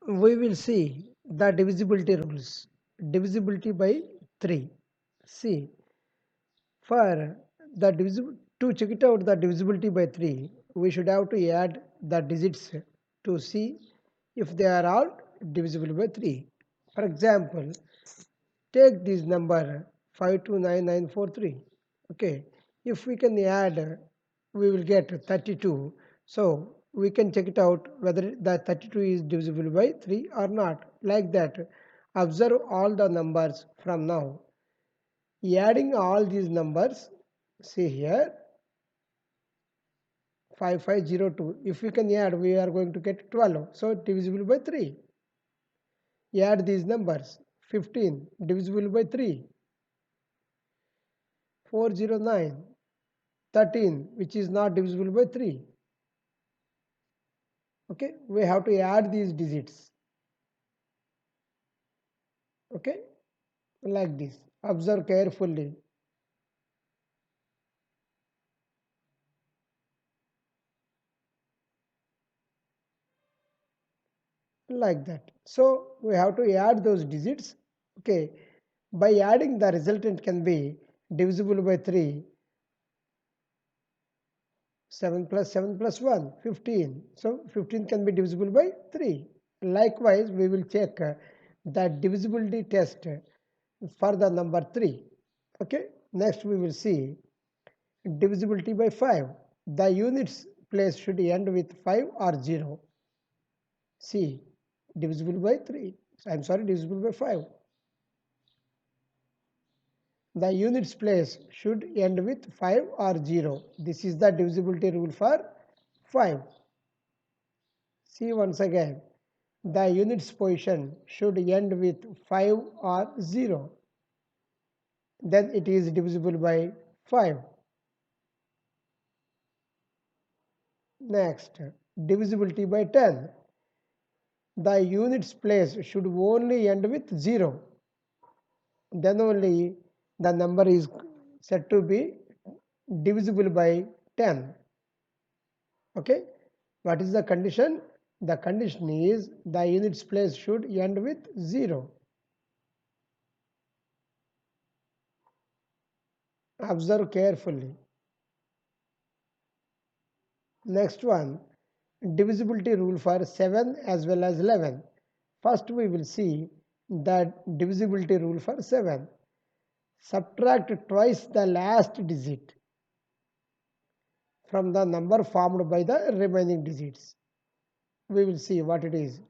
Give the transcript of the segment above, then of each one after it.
we will see the divisibility rules. Divisibility by 3. See, for the divisible to check it out the divisibility by 3, we should have to add the digits to see if they are all divisible by 3. For example, take this number 529943. Okay, if we can add, we will get 32. So we can check it out whether the 32 is divisible by 3 or not. Like that, observe all the numbers from now. Adding all these numbers, see here 5502. If we can add, we are going to get 12. So divisible by 3. Add these numbers 15 divisible by 3, 409, 13 which is not divisible by 3. Okay, we have to add these digits. Okay, like this. Observe carefully. Like that. So we have to add those digits. Okay, by adding the resultant can be divisible by 3. 7 plus 7 plus 1, 15. So 15 can be divisible by 3. Likewise, we will check the divisibility test for the number 3. Okay, next we will see divisibility by 5. The units place should end with 5 or 0. See, divisible by 3. I'm sorry, divisible by 5. The units place should end with 5 or 0. This is the divisibility rule for 5. See once again, the units position should end with 5 or 0. Then it is divisible by 5. Next, divisibility by 10. The units place should only end with 0. Then only the number is said to be divisible by 10. Okay, what is the condition? The condition is the units place should end with 0. Observe carefully. Next one, divisibility rule for 7 as well as 11. First we will see the divisibility rule for 7. Subtract twice the last digit from the number formed by the remaining digits. We will see what it is.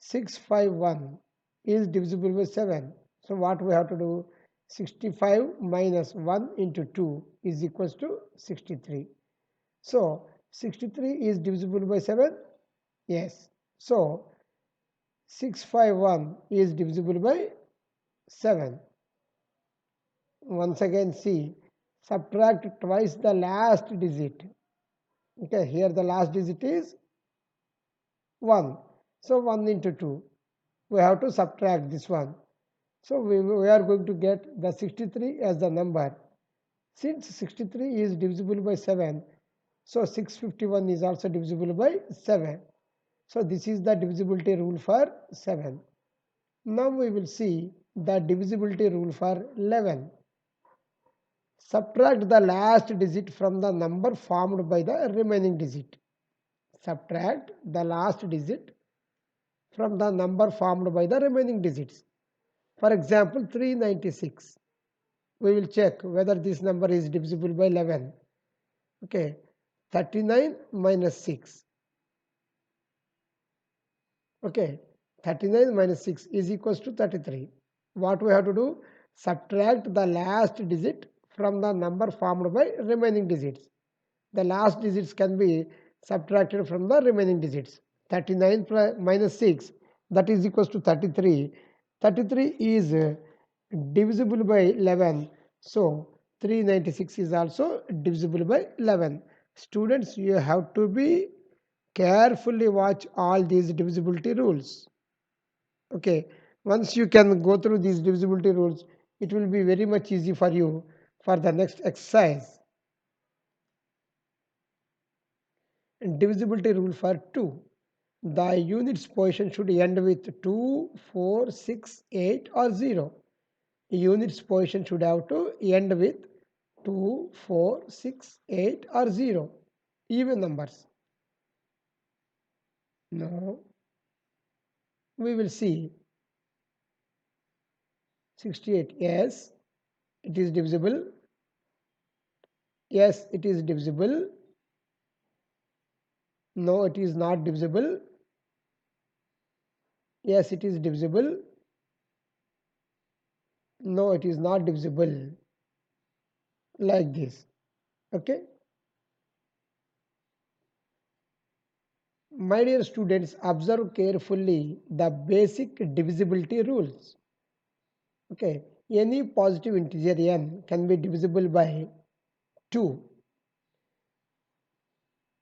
651 is divisible by 7. So what we have to do? 65 minus 1 into 2 is equals to 63. So 63 is divisible by 7? Yes. So 651 is divisible by 7. Once again see, subtract twice the last digit. Okay, here the last digit is 1. So 1 into 2. We have to subtract this one. So we are going to get the 63 as the number. Since 63 is divisible by 7, so 651 is also divisible by 7. So this is the divisibility rule for 7. Now we will see the divisibility rule for 11. Subtract the last digit from the number formed by the remaining digit. Subtract the last digit from the number formed by the remaining digits. For example, 396. We will check whether this number is divisible by 11. Okay, 39 minus 6. Okay, 39 minus 6 is equals to 33. What we have to do? Subtract the last digit from the number formed by remaining digits. The last digits can be subtracted from the remaining digits. 39 minus 6, that is equals to 33. 33 is divisible by 11. So 396 is also divisible by 11. Students, you have to be carefully watch all these divisibility rules. Okay, once you can go through these divisibility rules, it will be very much easy for you for the next exercise. Divisibility rule for 2. The unit's position should end with 2, 4, 6, 8 or 0. Unit's position should have to end with 2, 4, 6, 8 or 0. Even numbers. No. We will see. 68. Yes, it is divisible. Yes, it is divisible. No, it is not divisible. Yes, it is divisible. No, it is not divisible. Like this. Okay. My dear students, observe carefully the basic divisibility rules. Okay. Any positive integer n can be divisible by 2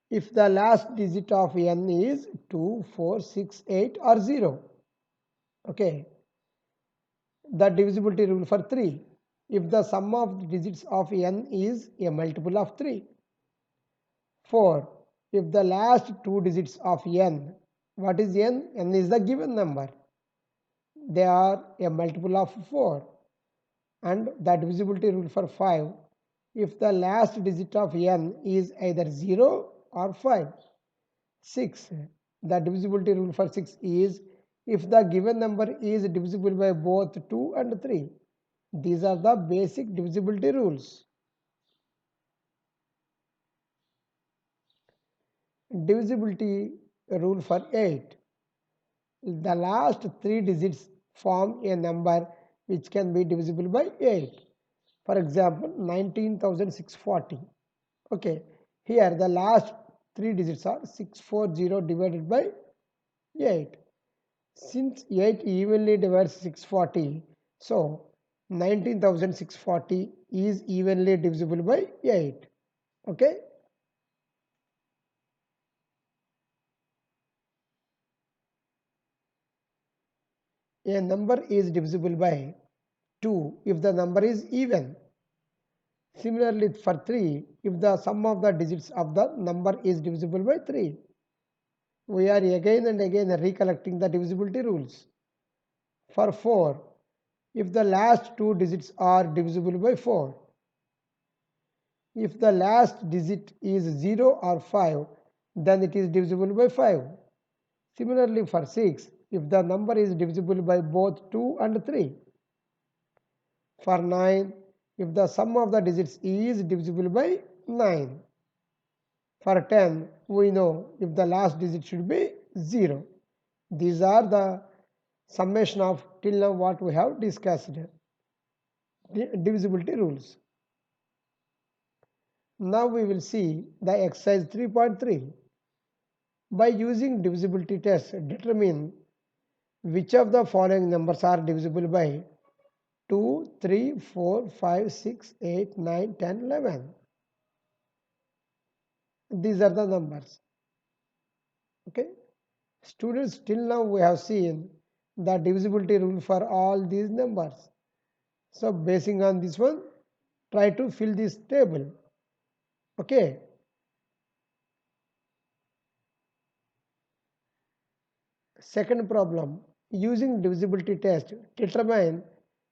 if the last digit of n is 2, 4, 6, 8 or 0. Okay. The divisibility rule for 3. If the sum of the digits of n is a multiple of 3. 4. If the last two digits of n, what is n? N is the given number. They are a multiple of 4. And the divisibility rule for 5. If the last digit of n is either 0 or 5. 6. The divisibility rule for 6 is if the given number is divisible by both 2 and 3. These are the basic divisibility rules. Divisibility rule for 8. The last three digits form a number which can be divisible by 8. For example, 19,640. Okay, here the last three digits are 640 divided by 8. Since 8 evenly divides 640, so 19,640 is evenly divisible by 8. Okay. A number is divisible by 2 if the number is even. Similarly, for 3, if the sum of the digits of the number is divisible by 3. We are again and again recollecting the divisibility rules. For 4, if the last two digits are divisible by 4. If the last digit is 0 or 5, then it is divisible by 5. Similarly, for 6, if the number is divisible by both 2 and 3. For 9, if the sum of the digits is divisible by 9. For 10, we know if the last digit should be 0. These are the summation of till now what we have discussed. Divisibility rules. Now we will see the exercise 3.3. By using divisibility test, determine which of the following numbers are divisible by 2, 3, 4, 5, 6, 8, 9, 10, 11. These are the numbers. Okay. Students, till now we have seen the divisibility rule for all these numbers. So basing on this one, try to fill this table. Okay. Second problem, using divisibility test, determine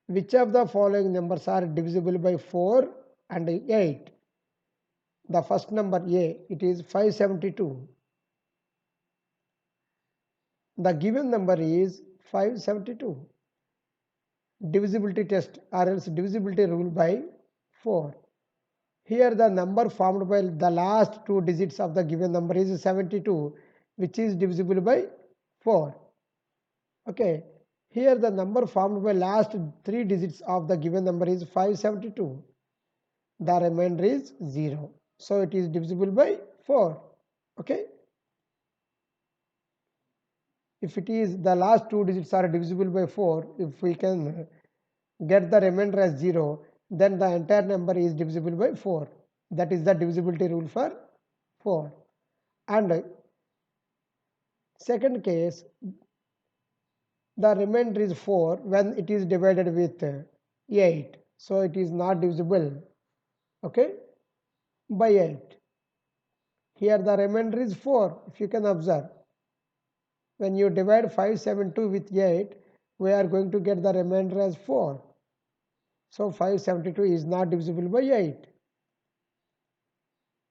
which of the following numbers are divisible by 4 and 8. The first number A, it is 572. The given number is 572. Divisibility test or else divisibility rule by 4. Here the number formed by the last two digits of the given number is 72, which is divisible by 4. Okay. Here the number formed by last three digits of the given number is 572. The remainder is 0. So it is divisible by 4. Okay. If it is the last two digits are divisible by 4, if we can get the remainder as 0, then the entire number is divisible by 4. That is the divisibility rule for 4. And second case, the remainder is 4 when it is divided with 8. So it is not divisible, okay, by 8. Here the remainder is 4, if you can observe. When you divide 572 with 8, we are going to get the remainder as 4. So 572 is not divisible by 8.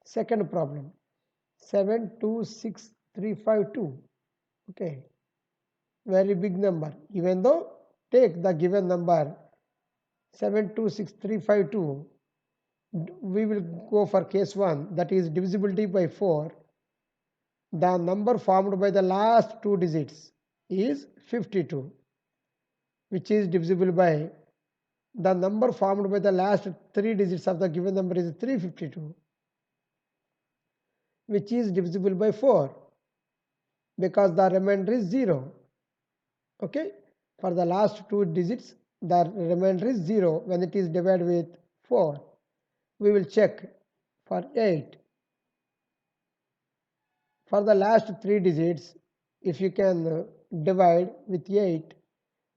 Second problem, 726352. Okay, very big number. Even though take the given number 726352, we will go for case 1, that is divisibility by 4. The number formed by the last two digits is 52, which is divisible by the number formed by the last three digits of the given number is 352, which is divisible by 4 because the remainder is 0. Okay, for the last two digits the remainder is 0 when it is divided with 4. We will check for 8. For the last three digits, if you can divide with 8,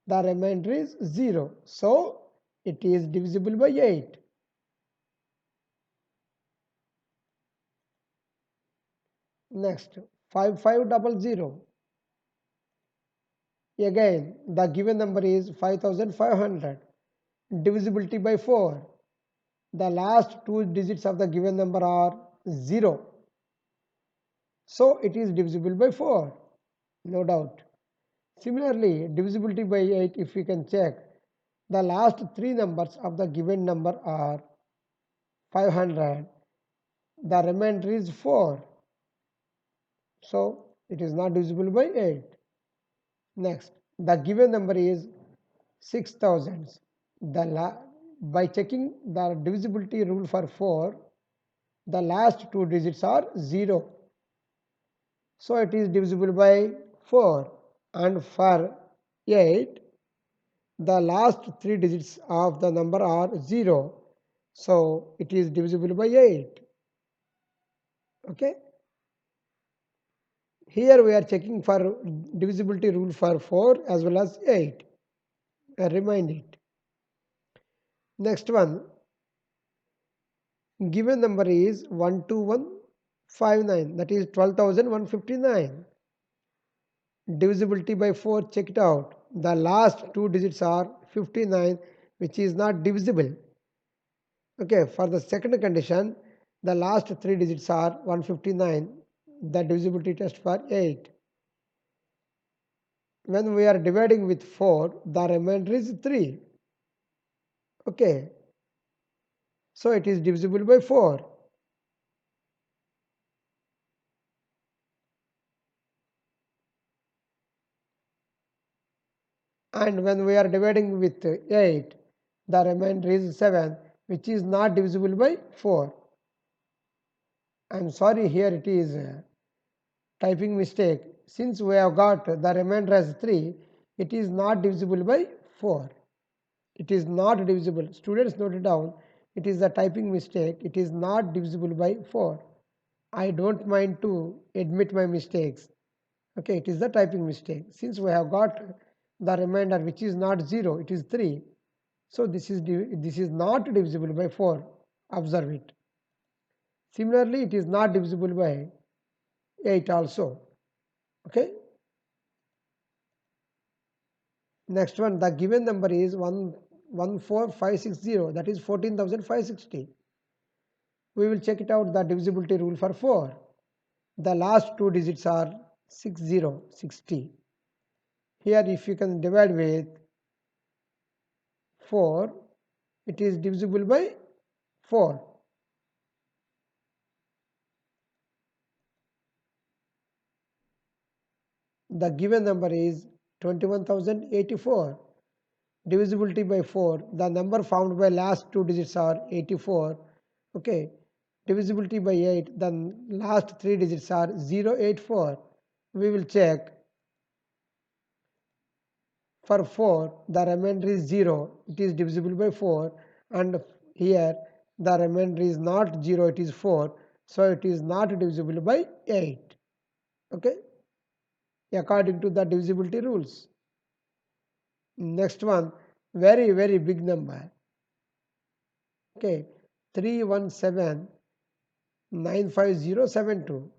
the remainder is 0. So it is divisible by 8. Next, 5500. Again, the given number is 5500. Divisibility by 4. The last two digits of the given number are 0. So it is divisible by 4. No doubt. Similarly, divisibility by 8, if we can check, the last three numbers of the given number are 500. The remainder is 4. So it is not divisible by 8. Next, the given number is 6000. By checking the divisibility rule for 4, the last two digits are 0. So it is divisible by 4. And for 8, the last three digits of the number are 0. So it is divisible by 8. Okay. Here we are checking for divisibility rule for 4 as well as 8. Remind it. Next one, given number is 12159, that is 12,159. Divisibility by 4, check it out. The last two digits are 59, which is not divisible. Okay, for the second condition, the last three digits are 159, the divisibility test for 8. When we are dividing with 4, the remainder is 3. Okay, so it is divisible by 4. And when we are dividing with 8, the remainder is 7, which is not divisible by 4. I'm sorry, here it is typing mistake. Since we have got the remainder as 3, it is not divisible by 4. It is not divisible. Students, note it down. It is a typing mistake. It is not divisible by 4. I don't mind to admit my mistakes. Okay, it is the typing mistake. Since we have got the remainder which is not 0, it is 3. So this is not divisible by 4. Observe it. Similarly, it is not divisible by 8 also. Okay. Next one, the given number is 14560, that is 14,560. We will check it out the divisibility rule for 4. The last two digits are 60. Here if you can divide with 4, it is divisible by 4. The given number is 21,084. Divisibility by 4. The number found by last two digits are 84. Okay. Divisibility by 8. The last three digits are 084. We will check. For 4, the remainder is 0. It is divisible by 4. And here the remainder is not 0. It is 4. So it is not divisible by 8. Okay. According to the divisibility rules. Next one, very, very big number. Okay, 317,95072.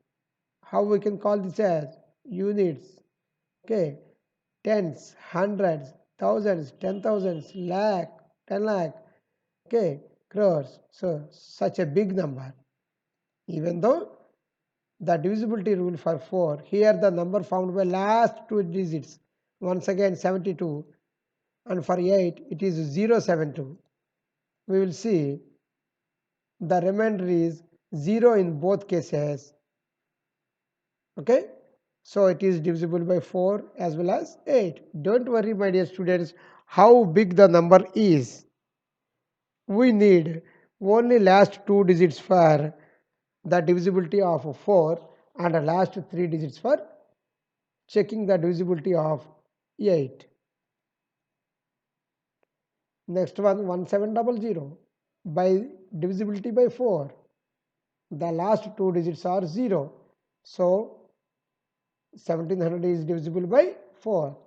How we can call this as units? Okay, tens, hundreds, thousands, 10,000s, lakh, 10 lakh, okay, crores. So such a big number. Even though the divisibility rule for 4, here the number found by last two digits, once again 72, and for 8 it is 072. We will see the remainder is 0 in both cases. Okay, so it is divisible by 4 as well as 8. Don't worry, my dear students, how big the number is. We need only last two digits for the divisibility of 4 and the last three digits for checking the divisibility of 8. Next one, 1700 by divisibility by 4. The last two digits are 0. So 1700 is divisible by 4.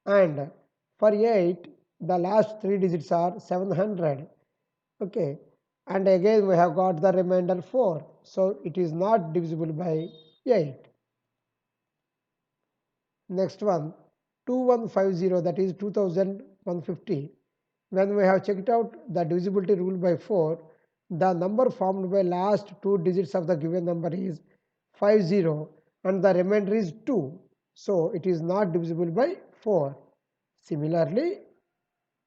And for 8, the last three digits are 700. Okay. And again we have got the remainder 4. So it is not divisible by 8. Next one, 2150, that is 2150. When we have checked out the divisibility rule by 4, the number formed by last two digits of the given number is 50 and the remainder is 2. So it is not divisible by 4. Similarly,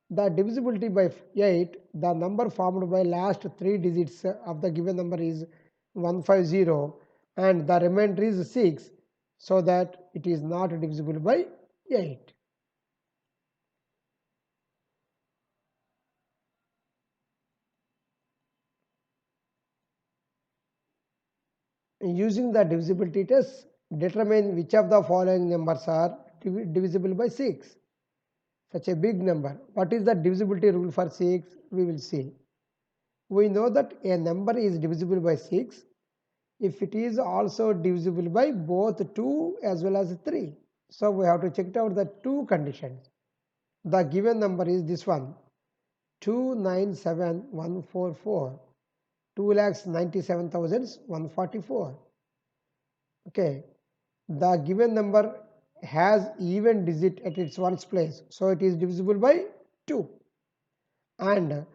the divisibility by 8, the number formed by last three digits of the given number is 150 and the remainder is 6, so that it is not divisible by 8. Using the divisibility test, determine which of the following numbers are divisible by 6. Such a big number. What is the divisibility rule for 6? We will see. We know that a number is divisible by 6 if it is also divisible by both 2 as well as 3. So we have to check out the two conditions. The given number is this one, 297,144, 2,97,144. Okay, the given number has even digit at its ones place, so it is divisible by 2. And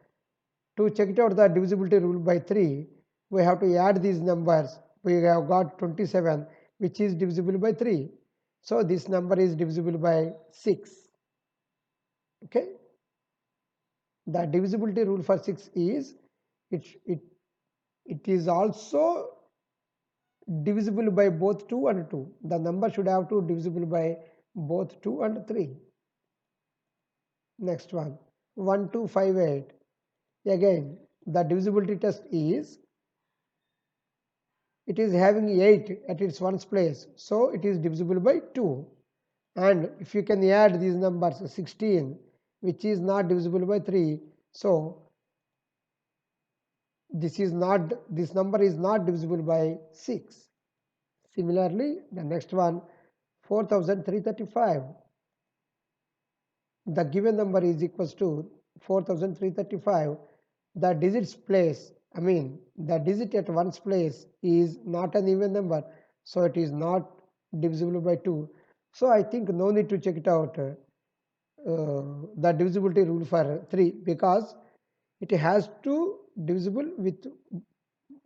to check it out the divisibility rule by 3, we have to add these numbers. We have got 27, which is divisible by 3. So this number is divisible by 6. Okay, the divisibility rule for 6 is it, it, it is also divisible by both 2 and 2. The number should have to divisible by both 2 and 3. Next one, 1258. Again, the divisibility test is it is having 8 at its ones place, so it is divisible by 2. And if you can add these numbers, 16, which is not divisible by 3, so this number is not divisible by 6. Similarly, the next one, 4335. The given number is equals to 4335. The digits place, the digit at one's place is not an even number, so it is not divisible by 2. So I think no need to check it out the divisibility rule for 3, because it has to divisible with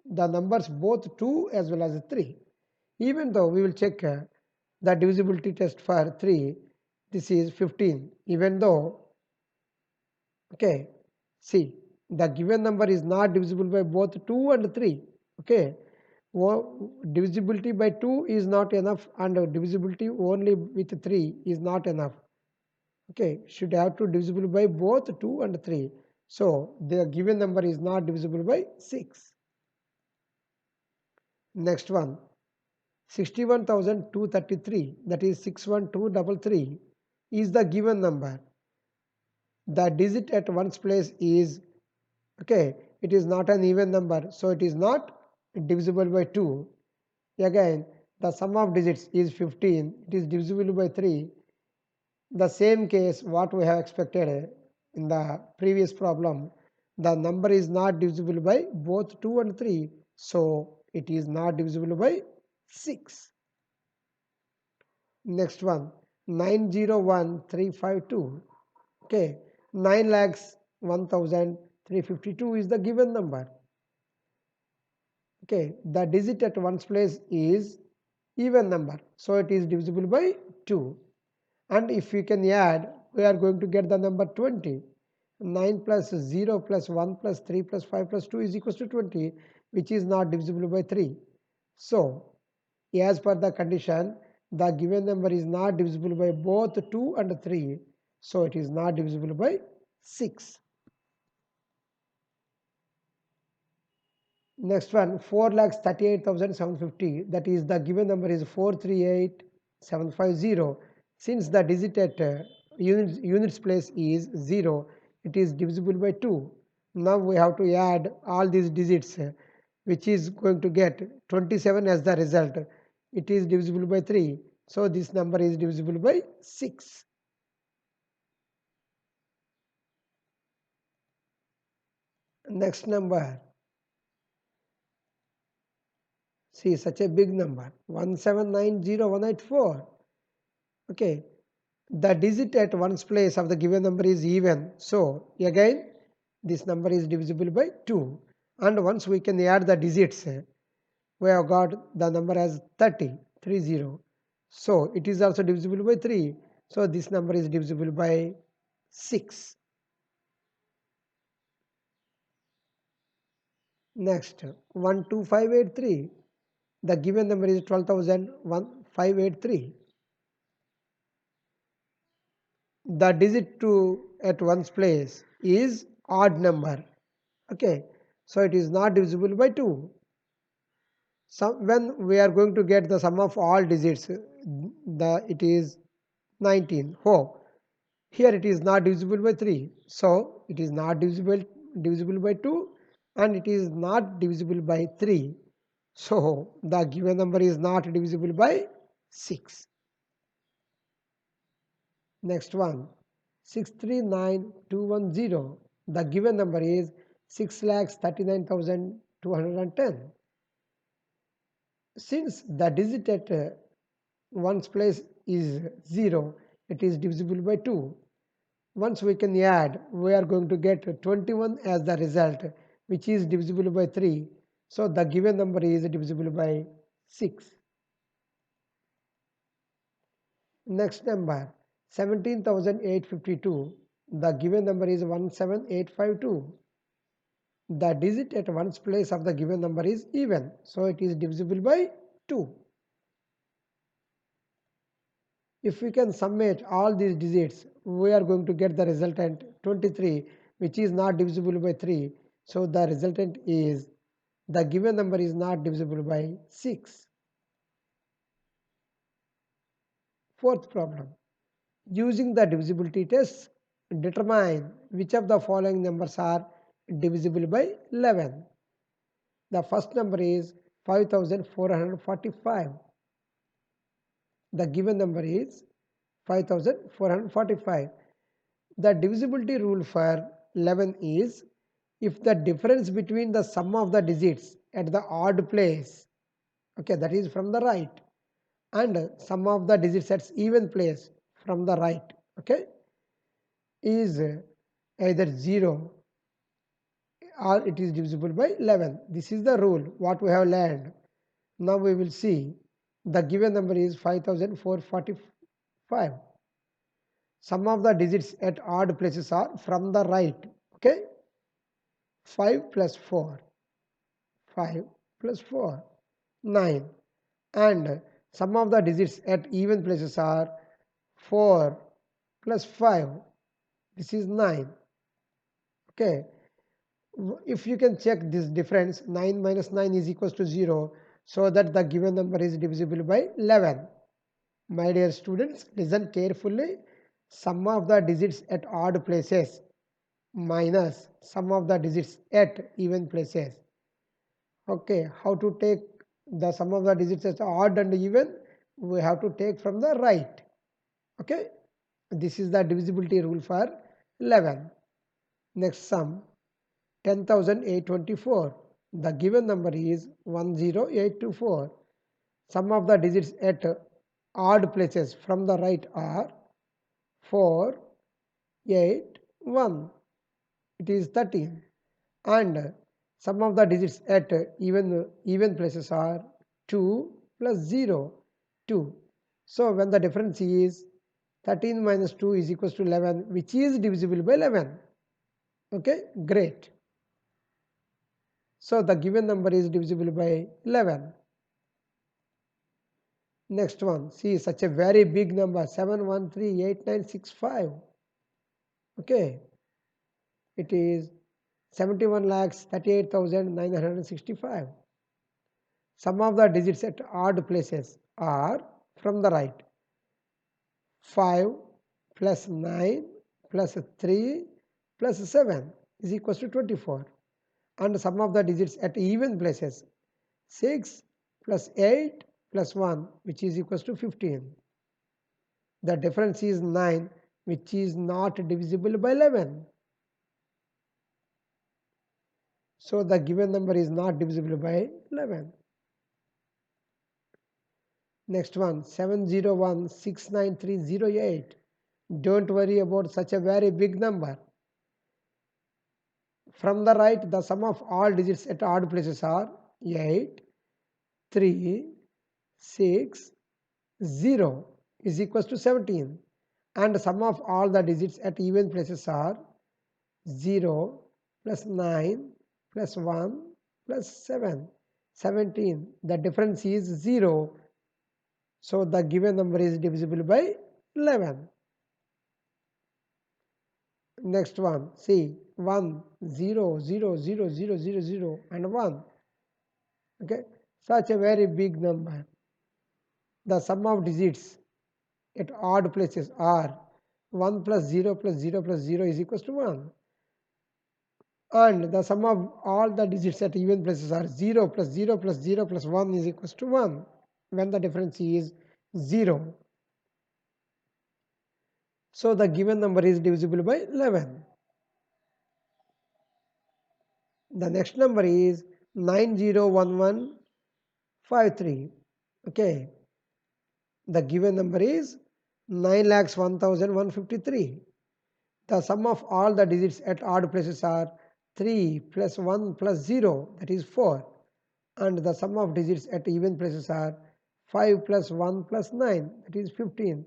the numbers both 2 as well as 3. Even though we will check the divisibility test for 3, this is 15. Even though, okay, see, the given number is not divisible by both 2 and 3. Okay, divisibility by 2 is not enough, and divisibility only with 3 is not enough. Okay, should have to divisible by both 2 and 3. So the given number is not divisible by 6. Next one, 61,233, that is 61233 is the given number. The digit at one's place is, okay, it is not an even number, so it is not divisible by 2. Again, the sum of digits is 15, it is divisible by 3. The same case what we have expected in the previous problem, the number is not divisible by both 2 and 3, so it is not divisible by 6. Next one, 901,352. Okay, 9 lakhs 1,352 is the given number. Okay, the digit at ones place is even number, so it is divisible by 2. And if we can add, we are going to get the number 20. 9 plus 0 plus 1 plus 3 plus 5 plus 2 is equals to 20, which is not divisible by 3. So, as per the condition, the given number is not divisible by both 2 and 3. So, it is not divisible by 6. Next one, 4,38,750. That is, the given number is 438,750. Since the digit at units place is 0, it is divisible by 2. Now we have to add all these digits, which is going to get 27 as the result. It is divisible by 3. So this number is divisible by 6. Next number. See, such a big number, 1790184. Okay, the digit at ones place of the given number is even. So again, this number is divisible by 2. And once we can add the digits, we have got the number as 30, 30. So it is also divisible by 3. So this number is divisible by 6. Next, 12583. The given number is 12,583. The digit to at ones place is odd number. Okay, so it is not divisible by 2. When we are going to get the sum of all digits, it is 19. Oh, here it is not divisible by 3. So it is not divisible by 2 and it is not divisible by 3. So the given number is not divisible by 6. Next one, 639,210. The given number is 6,39,210. Since the digit at ones place is 0, it is divisible by 2. Once we can add, we are going to get 21 as the result, which is divisible by 3. So the given number is divisible by 6. Next number, 17,852. The given number is 17852. The digit at ones place of the given number is even, so it is divisible by 2. If we can summate all these digits, we are going to get the resultant 23, which is not divisible by 3. So the resultant is the given number is not divisible by 6. Fourth problem. Using the divisibility test, determine which of the following numbers are divisible by 11. The first number is 5,445. The given number is 5,445. The divisibility rule for 11 is if the difference between the sum of the digits at the odd place, okay, that is from the right, and sum of the digits at even place from the right, okay, is either 0 or it is divisible by 11. This is the rule what we have learned. Now we will see the given number is 5,445. Some of the digits at odd places are from the right. Okay, 5 plus 4, 5 plus 4, 9. And some of the digits at even places are 4 plus 5. This is 9. Okay, if you can check this difference, 9 minus 9 is equals to 0, so that the given number is divisible by 11. My dear students, listen carefully. Sum of the digits at odd places minus sum of the digits at even places. Okay, how to take the sum of the digits as odd and even? We have to take from the right. Okay, this is the divisibility rule for 11. Next sum, 10,824. The given number is 10824. Sum of the digits at odd places from the right are 4, 8, 1. It is 13. And some of the digits at even places are 2 plus 0, 2. So when the difference is 13 minus 2 is equals to 11, which is divisible by 11. Okay, great. So the given number is divisible by 11. Next one, see such a very big number 7138965. Okay, it is 71,38,965. Some of the digits at odd places are from the right 5 plus 9 plus 3 plus 7 is equals to 24, and some of the digits at even places 6 plus 8 plus 1, which is equals to 15. The difference is 9, which is not divisible by 11. So the given number is not divisible by 11. Next one, 701,693,08. Don't worry about such a very big number. From the right, the sum of all digits at odd places are 8, 3, 6, 0 is equals to 17. And the sum of all the digits at even places are 0 plus 9 plus 1 plus 7, 17. The difference is 0. So the given number is divisible by 11. Next one, see 1, 0, 0, 0, 0, 0, 0 and 1. Okay, such a very big number. The sum of digits at odd places are 1 plus 0 plus 0 plus 0 is equals to 1. And the sum of all the digits at even places are 0 plus 0 plus 0 plus 1 is equals to 1, when the difference is 0. So the given number is divisible by 11. The next number is 901153. Okay, the given number is 9,01,153. The sum of all the digits at odd places are 3 plus 1 plus 0, that is 4. And the sum of digits at even places are 5 plus 1 plus 9, that is 15.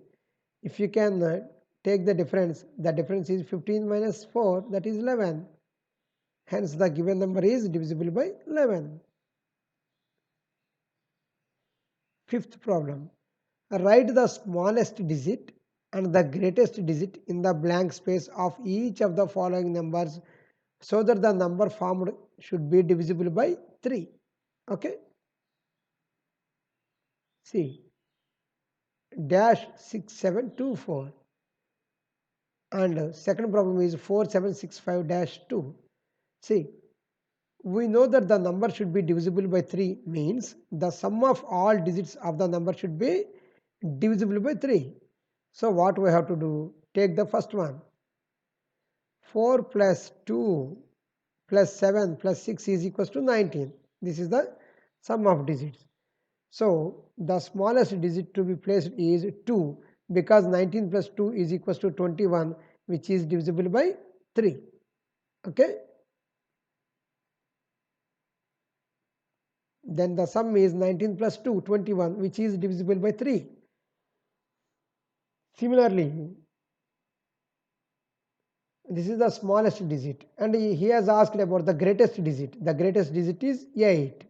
If you can take the difference is 15 minus 4, that is 11. Hence the given number is divisible by 11. Fifth problem. Write the smallest digit and the greatest digit in the blank space of each of the following numbers so that the number formed should be divisible by 3. Okay. See, dash 6724. And second problem is 4765 dash 2. See, we know that the number should be divisible by 3 means the sum of all digits of the number should be divisible by 3. So what we have to do? Take the first one. 4 plus 2 plus 7 plus 6 is equals to 19. This is the sum of digits. So the smallest digit to be placed is 2, because 19 plus 2 is equals to 21, which is divisible by 3. Okay. Then the sum is 19 plus 2, 21, which is divisible by 3. Similarly, this is the smallest digit, and he has asked about the greatest digit. The greatest digit is 8,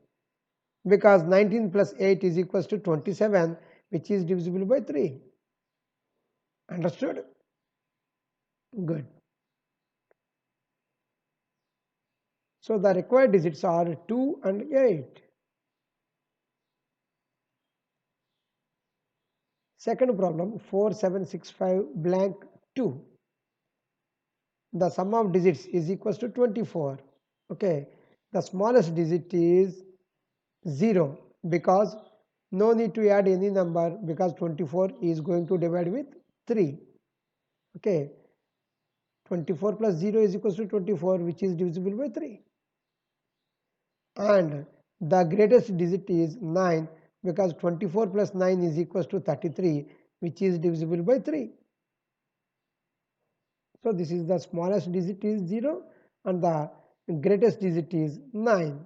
because 19 plus 8 is equals to 27, which is divisible by 3. Understood? Good. So the required digits are 2 and 8. Second problem, 4765 blank 2. The sum of digits is equals to 24. Okay, the smallest digit is 0, because no need to add any number, because 24 is going to divide with 3. Okay, 24 plus 0 is equals to 24, which is divisible by 3. And the greatest digit is 9, because 24 plus 9 is equals to 33, which is divisible by 3. So this is the smallest digit is 0 and the greatest digit is 9.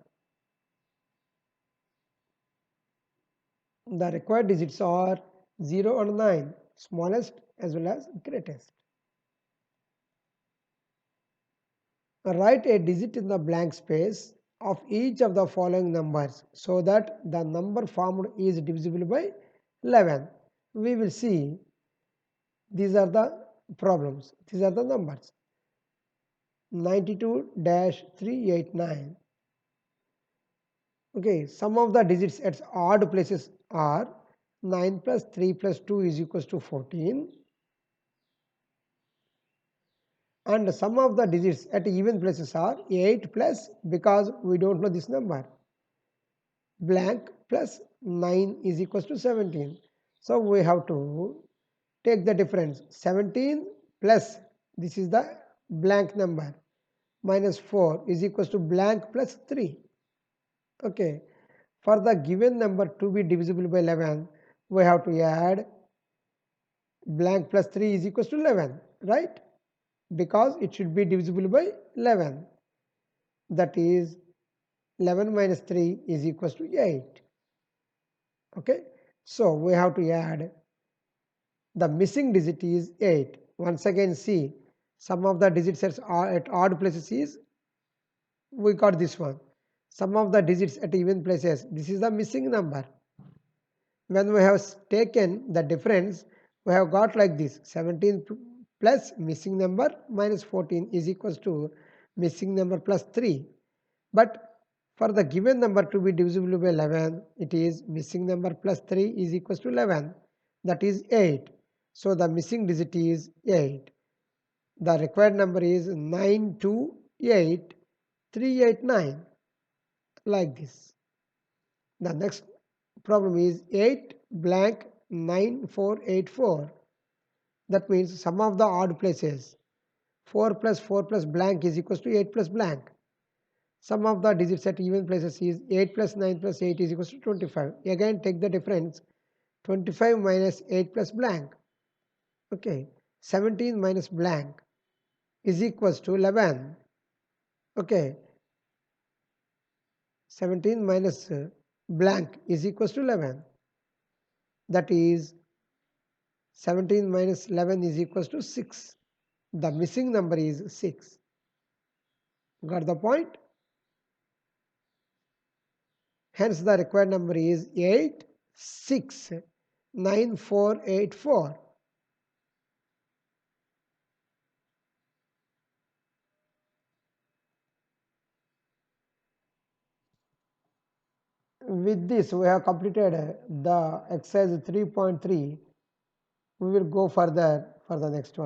The required digits are 0 and 9, smallest as well as greatest. Write a digit in the blank space of each of the following numbers so that the number formed is divisible by 11. We will see these are the problems. These are the numbers. 92-389. Okay, some of the digits at odd places are 9 plus 3 plus 2 is equals to 14. And some of the digits at even places are 8 plus, because we don't know this number, blank plus 9 is equals to 17. So we have to take the difference. 17 plus, this is the blank number, minus 4 is equals to blank plus 3. Okay. For the given number to be divisible by 11, we have to add blank plus 3 is equals to 11, right? Because it should be divisible by 11. That is 11 minus 3 is equals to 8. Okay. So we have to add the missing digit is 8. Once again see, some of the digits are at odd places is, we got this one. Some of the digits at even places, this is the missing number. When we have taken the difference, we have got like this: 17 plus missing number minus 14 is equals to missing number plus 3. But for the given number to be divisible by 11, it is missing number plus 3 is equals to 11, that is 8. So the missing digit is 8. The required number is 928,389, like this. The next problem is 8 blank 9484. That means sum of the odd places. 4 plus 4 plus blank is equals to 8 plus blank. Sum of the digits at even places is 8 plus 9 plus 8 is equals to 25. Again take the difference. 25 minus 8 plus blank. Okay. 17 minus blank is equals to 11. Okay. 17 minus blank is equals to 11. That is 17 minus 11 is equals to 6. The missing number is 6. Got the point? Hence the required number is 869484. With this we have completed the exercise 3.3. We will go further for the next one.